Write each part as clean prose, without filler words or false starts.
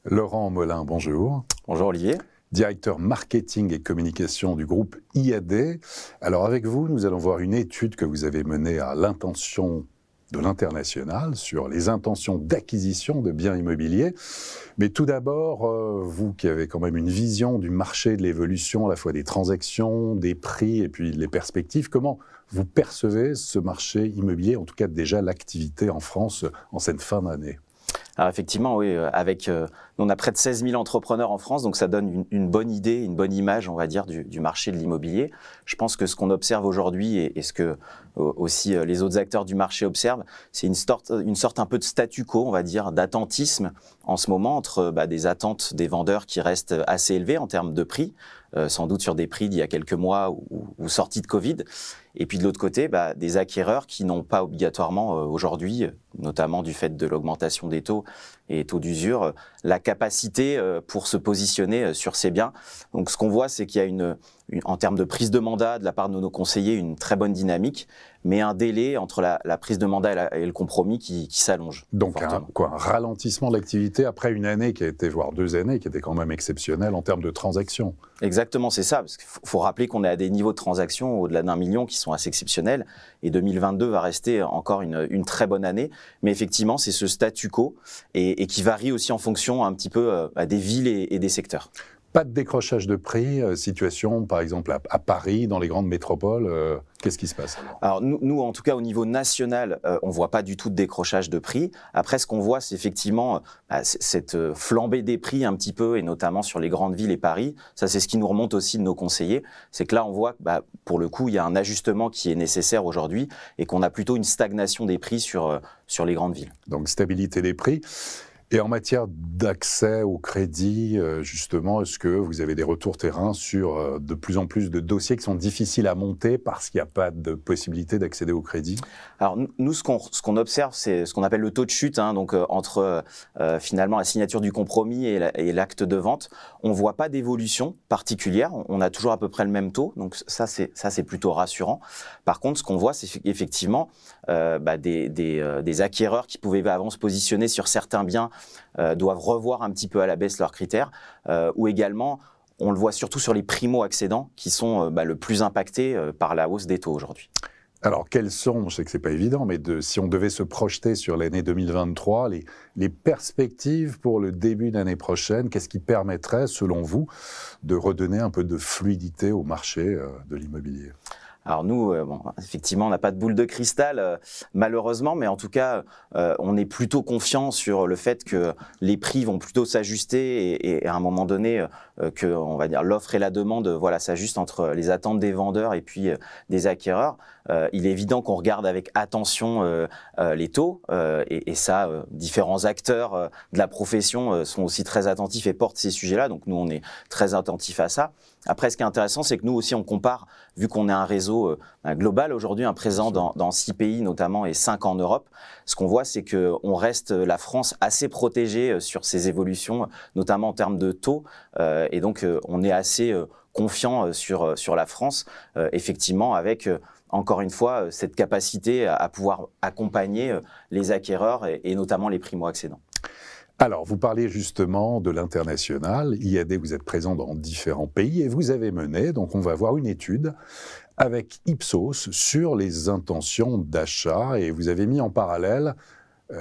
Laurent Molin, bonjour. Bonjour Olivier. Directeur marketing et communication du groupe IAD. Alors avec vous, nous allons voir une étude que vous avez menée à l'intention de l'international sur les intentions d'acquisition de biens immobiliers. Mais tout d'abord, vous qui avez quand même une vision du marché, de l'évolution, à la fois des transactions, des prix et puis les perspectives, comment vous percevez ce marché immobilier, en tout cas déjà l'activité en France en cette fin d'année ? Alors effectivement, oui, on a près de 16 000 entrepreneurs en France, donc ça donne une bonne idée, une bonne image, on va dire, du marché de l'immobilier. Je pense que ce qu'on observe aujourd'hui et ce que aussi les autres acteurs du marché observent, c'est une sorte un peu de statu quo, on va dire, d'attentisme en ce moment entre des attentes des vendeurs qui restent assez élevées en termes de prix, sans doute sur des prix d'il y a quelques mois ou sortis de Covid. Et puis de l'autre côté, des acquéreurs qui n'ont pas obligatoirement aujourd'hui, notamment du fait de l'augmentation des taux et taux d'usure, la capacité pour se positionner sur ces biens. Donc ce qu'on voit, c'est qu'il y a en termes de prise de mandat de la part de nos conseillers, une très bonne dynamique, mais un délai entre la prise de mandat et le compromis qui s'allonge. Donc un ralentissement de l'activité après une année qui a été, voire 2 années, qui était quand même exceptionnelle en termes de transactions. Exactement, c'est ça. Parce qu'il faut rappeler qu'on est à des niveaux de transactions au-delà d'1 million qui sont assez exceptionnels. Et 2022 va rester encore une très bonne année. Mais effectivement, c'est ce statu quo et qui varie aussi en fonction un petit peu des villes et des secteurs. Pas de décrochage de prix, situation par exemple à Paris, dans les grandes métropoles, qu'est-ce qui se passe alors nous, en tout cas au niveau national, on ne voit pas du tout de décrochage de prix. Après, ce qu'on voit, c'est effectivement cette flambée des prix un petit peu, et notamment sur les grandes villes et Paris. Ça, c'est ce qui nous remonte aussi de nos conseillers. C'est que là, on voit que pour le coup, il y a un ajustement qui est nécessaire aujourd'hui et qu'on a plutôt une stagnation des prix sur les grandes villes. Donc stabilité des prix. Et en matière d'accès au crédit, justement, est-ce que vous avez des retours terrain sur de plus en plus de dossiers qui sont difficiles à monter parce qu'il n'y a pas de possibilité d'accéder au crédit ? Alors nous, ce qu'on observe, c'est ce qu'on appelle le taux de chute, donc entre finalement la signature du compromis et l'acte de vente. On ne voit pas d'évolution particulière, on a toujours à peu près le même taux, donc ça c'est plutôt rassurant. Par contre, ce qu'on voit, c'est effectivement des acquéreurs qui pouvaient avant se positionner sur certains biens doivent revoir un petit peu à la baisse leurs critères, ou également, on le voit surtout sur les primo-accédants qui sont le plus impactés par la hausse des taux aujourd'hui. Alors, quelles sont, je sais que ce n'est pas évident, mais si on devait se projeter sur l'année 2023, les perspectives pour le début d'année prochaine, qu'est-ce qui permettrait, selon vous, de redonner un peu de fluidité au marché de l'immobilier ? Alors nous, effectivement, on n'a pas de boule de cristal, malheureusement, mais en tout cas, on est plutôt confiant sur le fait que les prix vont plutôt s'ajuster et à un moment donné, que on va dire l'offre et la demande, s'ajustent entre les attentes des vendeurs et puis des acquéreurs. Il est évident qu'on regarde avec attention les taux et ça, différents acteurs de la profession sont aussi très attentifs et portent ces sujets-là. Donc nous, on est très attentifs à ça. Après, ce qui est intéressant, c'est que nous aussi, on compare, vu qu'on est un réseau global aujourd'hui, présent dans 6 pays notamment et 5 en Europe. Ce qu'on voit, c'est qu'on reste, la France, assez protégée sur ces évolutions, notamment en termes de taux. Et donc, on est assez confiant sur la France, effectivement, avec... encore une fois, cette capacité à pouvoir accompagner les acquéreurs et notamment les primo-accédants. Alors, vous parlez justement de l'international. IAD, vous êtes présent dans différents pays et vous avez mené, donc on va voir une étude avec Ipsos sur les intentions d'achat et vous avez mis en parallèle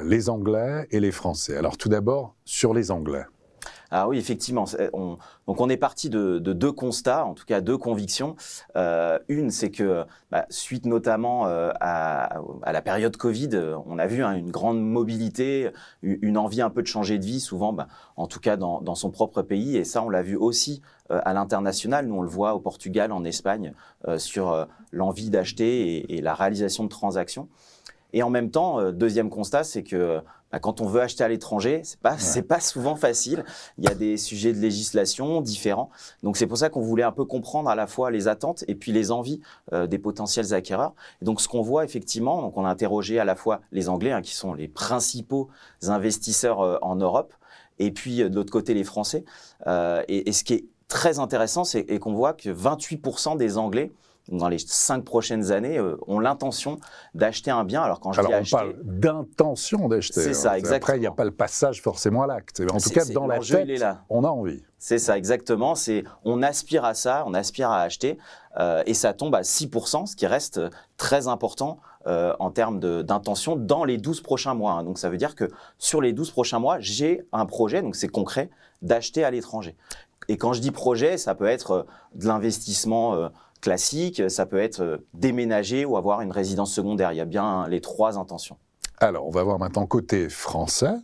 les Anglais et les Français. Alors tout d'abord, sur les Anglais. Ah oui, effectivement. Donc on est parti de 2 constats, en tout cas 2 convictions. Une, c'est que suite notamment à la période Covid, on a vu une grande mobilité, une envie un peu de changer de vie, souvent, en tout cas dans son propre pays. Et ça, on l'a vu aussi à l'international. Nous, on le voit au Portugal, en Espagne, sur l'envie d'acheter et la réalisation de transactions. Et en même temps, deuxième constat, c'est que quand on veut acheter à l'étranger, c'est pas souvent facile. Il y a des sujets de législation différents. Donc c'est pour ça qu'on voulait un peu comprendre à la fois les attentes et puis les envies des potentiels acquéreurs. Et donc ce qu'on voit effectivement, donc on a interrogé à la fois les Anglais, qui sont les principaux investisseurs en Europe, et puis de l'autre côté les Français. Et ce qui est très intéressant, c'est qu'on voit que 28% des Anglais dans les 5 prochaines années, ont l'intention d'acheter un bien. Alors quand je dis acheter, on parle d'intention d'acheter. C'est ça, exactement. Après, il n'y a pas le passage forcément à l'acte. En tout cas, dans la tête, on a envie. C'est ça, exactement. On aspire à ça, on aspire à acheter, et ça tombe à 6%, ce qui reste très important en termes d'intention dans les 12 prochains mois. Hein. Donc ça veut dire que sur les 12 prochains mois, j'ai un projet, donc c'est concret, d'acheter à l'étranger. Et quand je dis projet, ça peut être de l'investissement classique, ça peut être déménager ou avoir une résidence secondaire. Il y a bien les 3 intentions. Alors, on va voir maintenant côté français.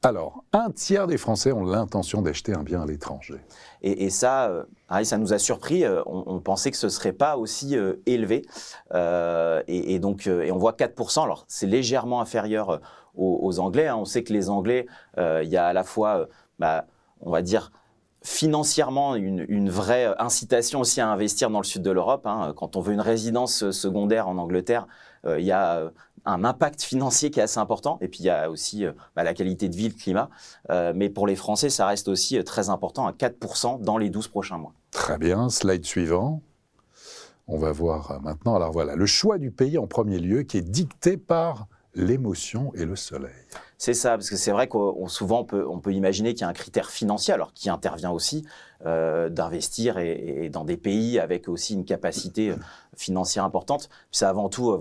Alors, 1/3 des Français ont l'intention d'acheter un bien à l'étranger. Et ça, ça nous a surpris. On pensait que ce ne serait pas aussi élevé. Et on voit 4%. Alors, c'est légèrement inférieur aux Anglais. Hein. On sait que les Anglais, il y a à la fois, on va dire, financièrement une vraie incitation aussi à investir dans le sud de l'Europe. Hein. Quand on veut une résidence secondaire en Angleterre, il y a un impact financier qui est assez important. Et puis, il y a aussi la qualité de vie, le climat. Mais pour les Français, ça reste aussi très important, à 4% dans les 12 prochains mois. Très bien. Slide suivant. On va voir maintenant. Alors voilà, le choix du pays en premier lieu qui est dicté par l'émotion et le soleil. C'est ça, parce que c'est vrai qu'on souvent on peut imaginer qu'il y a un critère financier, alors qui intervient aussi, d'investir et dans des pays avec aussi une capacité financière importante. C'est avant tout,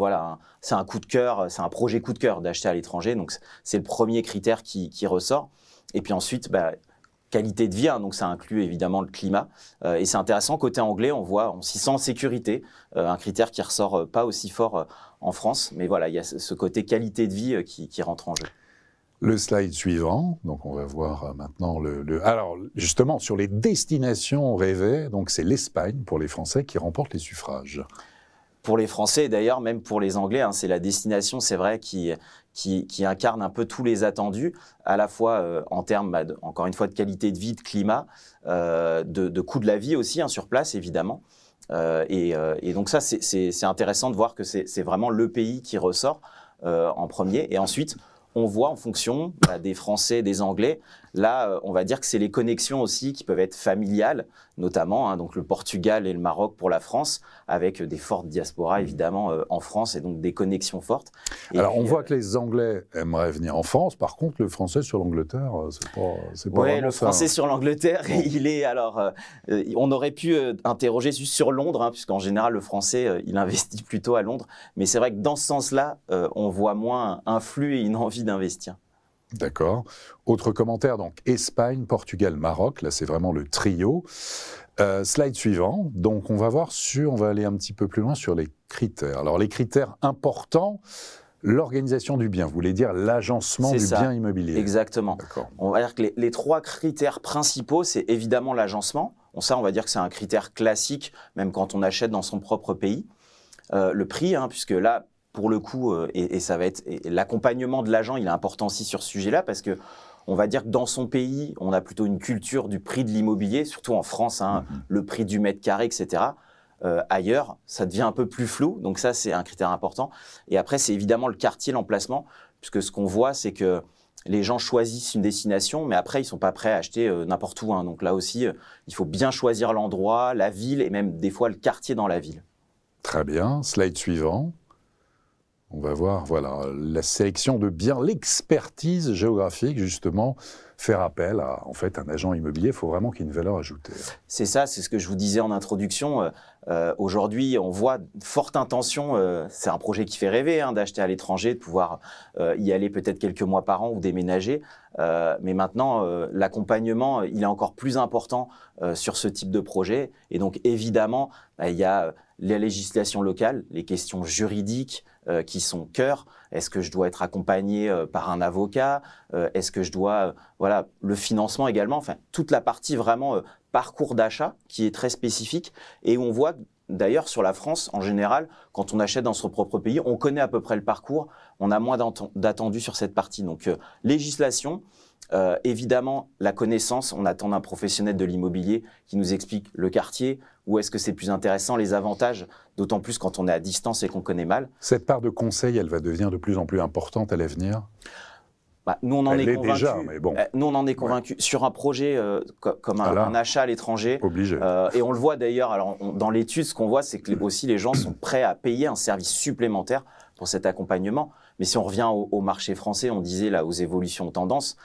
c'est un coup de cœur, c'est un projet coup de cœur d'acheter à l'étranger, donc c'est le premier critère qui ressort. Et puis ensuite, qualité de vie, hein, donc ça inclut évidemment le climat. Et c'est intéressant, côté anglais, on s'y sent en sécurité, un critère qui ressort pas aussi fort en France, mais voilà, il y a ce côté qualité de vie qui rentre en jeu. Le slide suivant, donc on va voir maintenant Alors justement, sur les destinations rêvées, donc c'est l'Espagne pour les Français qui remporte les suffrages. Pour les Français, et d'ailleurs même pour les Anglais, hein, c'est la destination, c'est vrai, qui incarne un peu tous les attendus, à la fois en termes, encore une fois, de qualité de vie, de climat, de coût de la vie aussi, hein, sur place, évidemment. Et donc ça, c'est intéressant de voir que c'est vraiment le pays qui ressort en premier. Et ensuite, on voit en fonction des Français, des Anglais, là, on va dire que c'est les connexions aussi qui peuvent être familiales, notamment, hein, donc le Portugal et le Maroc pour la France, avec des fortes diasporas, évidemment, en France, et donc des connexions fortes. Et alors, puis, on voit que les Anglais aimeraient venir en France, par contre, le Français sur l'Angleterre, c'est pas vraiment le Français sur l'Angleterre, bon. Il est, alors, on aurait pu interroger juste sur Londres, hein, puisqu'en général, le Français, il investit plutôt à Londres, mais c'est vrai que dans ce sens-là, on voit moins un flux et une envie d'investir. D'accord. Autre commentaire, donc Espagne, Portugal, Maroc, là c'est vraiment le trio. Slide suivant, donc on va aller un petit peu plus loin sur les critères. Alors les critères importants, l'organisation du bien, vous voulez dire l'agencement du bien immobilier. Exactement. On va dire que les 3 critères principaux, c'est évidemment l'agencement. Ça, on va dire que c'est un critère classique, même quand on achète dans son propre pays. Le prix, hein, puisque là, pour le coup, et ça va être l'accompagnement de l'agent, il est important aussi sur ce sujet-là, parce que on va dire que dans son pays, on a plutôt une culture du prix de l'immobilier, surtout en France, hein, le prix du mètre carré, etc. Ailleurs, ça devient un peu plus flou, donc ça, c'est un critère important. Et après, c'est évidemment le quartier, l'emplacement, puisque ce qu'on voit, c'est que les gens choisissent une destination, mais après, ils ne sont pas prêts à acheter n'importe où. Hein. Donc là aussi, il faut bien choisir l'endroit, la ville, et même des fois le quartier dans la ville. Très bien. Slide suivant. On va voir, voilà, la sélection de biens, l'expertise géographique, justement, faire appel à, en fait, un agent immobilier. Il faut vraiment qu'il y ait une valeur ajoutée. C'est ça, c'est ce que je vous disais en introduction. Aujourd'hui, on voit forte intention, c'est un projet qui fait rêver, hein, d'acheter à l'étranger, de pouvoir y aller peut-être quelques mois par an ou déménager. Mais maintenant, l'accompagnement, il est encore plus important sur ce type de projet. Et donc, évidemment, il y a les législations locales, les questions juridiques, qui sont cœur. Est-ce que je dois être accompagné par un avocat? Est-ce que je dois... le financement également. Enfin, toute la partie vraiment parcours d'achat qui est très spécifique et où on voit d'ailleurs sur la France, en général, quand on achète dans son propre pays, on connaît à peu près le parcours, on a moins d'attendus sur cette partie. Donc, législation, évidemment, la connaissance, on attend d'un professionnel de l'immobilier qui nous explique le quartier, où est-ce que c'est plus intéressant, les avantages, d'autant plus quand on est à distance et qu'on connaît mal. Cette part de conseil, elle va devenir de plus en plus importante à l'avenir? Nous, on en est convaincus. Déjà, mais bon. Nous, on en est convaincus sur un projet comme un achat à l'étranger. Obligé. Et on le voit d'ailleurs. Alors, dans l'étude, ce qu'on voit, c'est que aussi les gens sont prêts à payer un service supplémentaire pour cet accompagnement. Mais si on revient au marché français, on disait là aux évolutions de tendance.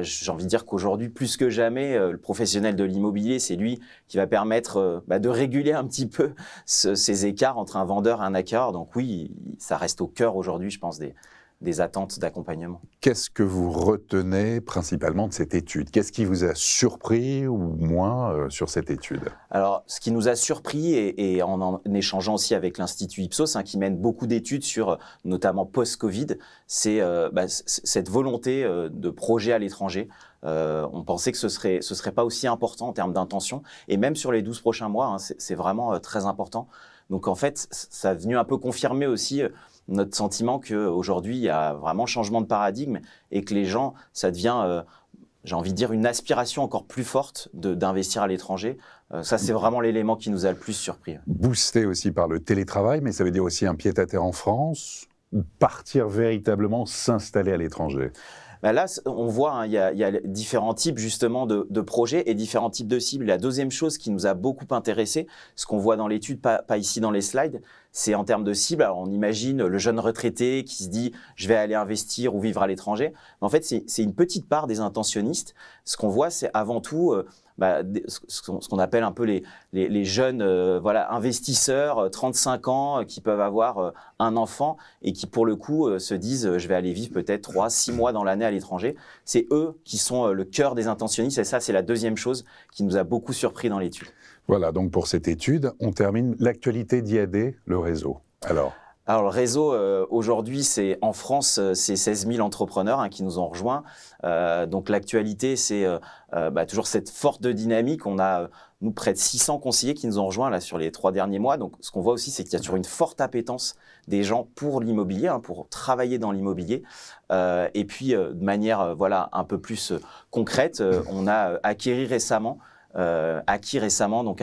J'ai envie de dire qu'aujourd'hui, plus que jamais, le professionnel de l'immobilier, c'est lui qui va permettre de réguler un petit peu ces écarts entre un vendeur et un acquéreur. Donc oui, ça reste au cœur aujourd'hui, je pense, des attentes d'accompagnement. Qu'est-ce que vous retenez principalement de cette étude? Qu'est-ce qui vous a surpris ou moins sur cette étude? Alors, ce qui nous a surpris, et en échangeant aussi avec l'Institut Ipsos, qui mène beaucoup d'études sur, notamment post-Covid, c'est cette volonté de projet à l'étranger. On pensait que ce serait pas aussi important en termes d'intention, et même sur les 12 prochains mois, c'est vraiment très important. Donc en fait, ça a venu un peu confirmer aussi notre sentiment qu'aujourd'hui, il y a vraiment changement de paradigme et que les gens, ça devient, j'ai envie de dire, une aspiration encore plus forte d'investir à l'étranger. Ça, c'est vraiment l'élément qui nous a le plus surpris. Boosté aussi par le télétravail, mais ça veut dire aussi un pied-à-terre en France, ou partir véritablement s'installer à l'étranger? Là, on voit, il y a différents types justement de projets et différents types de cibles. La deuxième chose qui nous a beaucoup intéressé, ce qu'on voit dans l'étude, pas ici dans les slides, c'est en termes de cibles. Alors, on imagine le jeune retraité qui se dit « je vais aller investir ou vivre à l'étranger ». En fait, c'est une petite part des intentionnistes. Ce qu'on voit, c'est avant tout ce qu'on appelle un peu les jeunes investisseurs, 35 ans, qui peuvent avoir un enfant et qui, pour le coup, se disent « je vais aller vivre peut-être 3-6 mois dans l'année à l'étranger ». C'est eux qui sont le cœur des intentionnistes et ça, c'est la deuxième chose qui nous a beaucoup surpris dans l'étude. Voilà, donc pour cette étude, on termine l'actualité d'IAD, le réseau. Alors, le réseau, aujourd'hui, en France, c'est 16 000 entrepreneurs qui nous ont rejoints. Donc l'actualité, c'est toujours cette forte dynamique. On a, nous, près de 600 conseillers qui nous ont rejoints là, sur les 3 derniers mois. Donc ce qu'on voit aussi, c'est qu'il y a toujours une forte appétence des gens pour l'immobilier, pour travailler dans l'immobilier. Et puis, de manière un peu plus concrète, on a acquis récemment donc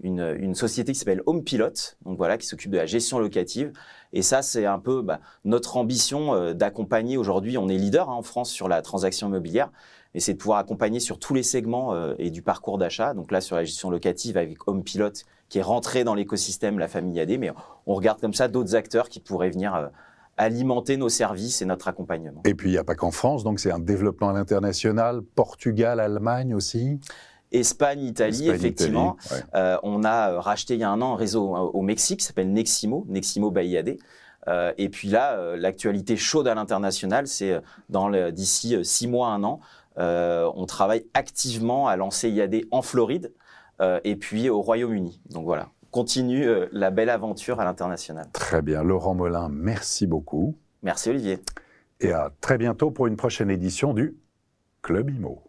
une société qui s'appelle Home Pilot, donc voilà, qui s'occupe de la gestion locative. Et ça, c'est un peu notre ambition d'accompagner. Aujourd'hui, on est leader en France sur la transaction immobilière, et c'est de pouvoir accompagner sur tous les segments et du parcours d'achat. Donc là, sur la gestion locative avec Home Pilot, qui est rentré dans l'écosystème La Famille IAD, mais on regarde comme ça d'autres acteurs qui pourraient venir alimenter nos services et notre accompagnement. Et puis, il n'y a pas qu'en France, donc c'est un développement à l'international, Portugal, Allemagne aussi? Espagne, Italie, effectivement. Italie, ouais. On a racheté il y a un an un réseau au Mexique qui s'appelle Neximo by IAD. Et puis là, l'actualité chaude à l'international, c'est d'ici 6 mois, 1 an, on travaille activement à lancer IAD en Floride et puis au Royaume-Uni. Donc voilà, continue la belle aventure à l'international. Très bien. Laurent Molin, merci beaucoup. Merci Olivier. Et à très bientôt pour une prochaine édition du Club Imo.